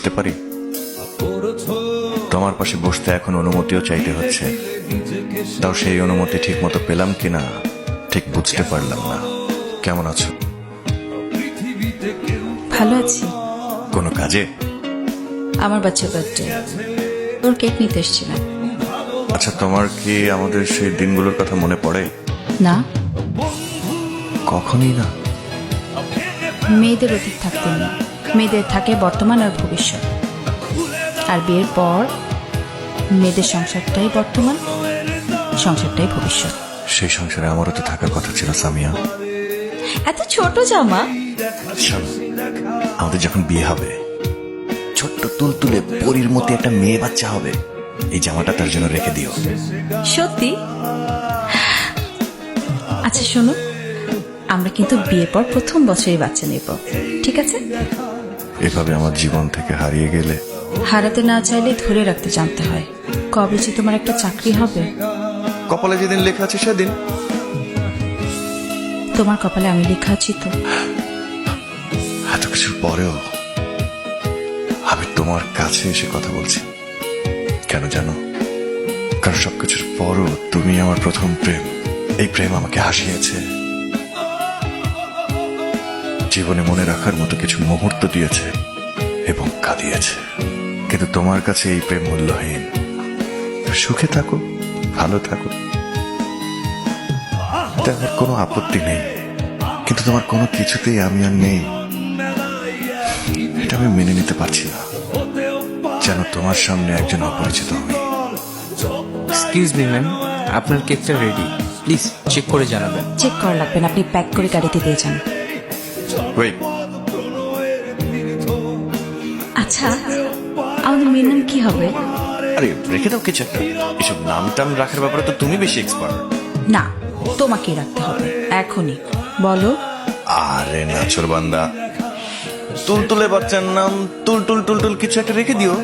বসতে পারি? তোমার পাশে বসতে এখন অনুমতিও চাইতে হচ্ছে, তাও সেই অনুমতি ঠিক মতো পেলাম কিনা ঠিক বুঝতে পারলাম না। কেমন আছো? ভালো আছি। কোনো কাজে? আমার বাচ্চার বার্থডে, তোর কেক নিতে এসেছিলাম। আচ্ছা, তোমার কি আমাদের সেই দিনগুলোর কথা মনে পড়ে? না, কখনই না। মেয়েদের অতীত থাকতে নেই, মেয়েদের থাকে বর্তমান আর ভবিষ্যৎ। আর বিয়ের পর মেয়েদের সংসারটাই বর্তমান, সংসারটাই ভবিষ্যৎ। সেই সংসারে আমারও তো থাকার কথা ছিল সামিয়া। এত ছোট জামা। শোনো, আমাদের যখন বিয়ে হবে ছোট্ট তুলতুলে পরীর মতো একটা মেয়ে বাচ্চা হবে, এই জামাটা তার জন্য রেখে দিও। সত্যি? আচ্ছা শোনো, আমরা কিন্তু বিয়ের পর প্রথম বছরই বাচ্চা নেব, ঠিক আছে? এভাবে আমার জীবন থেকে হারিয়ে গেলে? হারাতে না চাইলে ধরে রাখতে জানতে হয়। কবে যে তোমার একটা চাকরি হবে? কপালে যেদিন লেখা আছে সেদিন। তোমার কপালে আমি লেখা আছি তো। এত কিছুর পরেও আমি তোমার কাছে এসে কথা বলছি। কেন জানো? কারণ সবকিছুর পরও তুমি আমার প্রথম প্রেম। এই প্রেম আমাকে হাসিয়েছে, জীবনে মনে রাখার মতো কিছু মুহূর্ত দিয়েছে এবং কাঁদিয়েছে। কিন্তু তোমার কাছে এই প্রেম মূল্যহীন। সুখে থাকো, ভালো থাকো, আমার কোনো আপত্তি নেই। কিন্তু তোমার কোনো কিছুতেই আমি আর নেই, এটা আমি মেনে নিতে পারছি না। যেন তোমার সামনে একজন অপরিচিত আমি। এক্সকিউজ মি ম্যাম, আপনার কেকটা রেডি, প্লিজ চেক করে জানাবেন। চেক করা লাগবে না, আপনি প্যাক করে গাড়িতে দিয়ে যান। ওয়েট, আচ্ছা, আমাদের মেয়ের নাম কি হবে? আরে রেখে দাও কিছু একটা। এসব নাম টাম রাখার ব্যাপারে তো তুমি বেশি এক্সপার্ট। না, তোমাকেই রাখতে হবে এখনই। বলো। আরে নাচর বান্দা, তুলতুলে বাচ্চার নাম তুলতুল টুলটুল কিছু একটা রেখে দিও।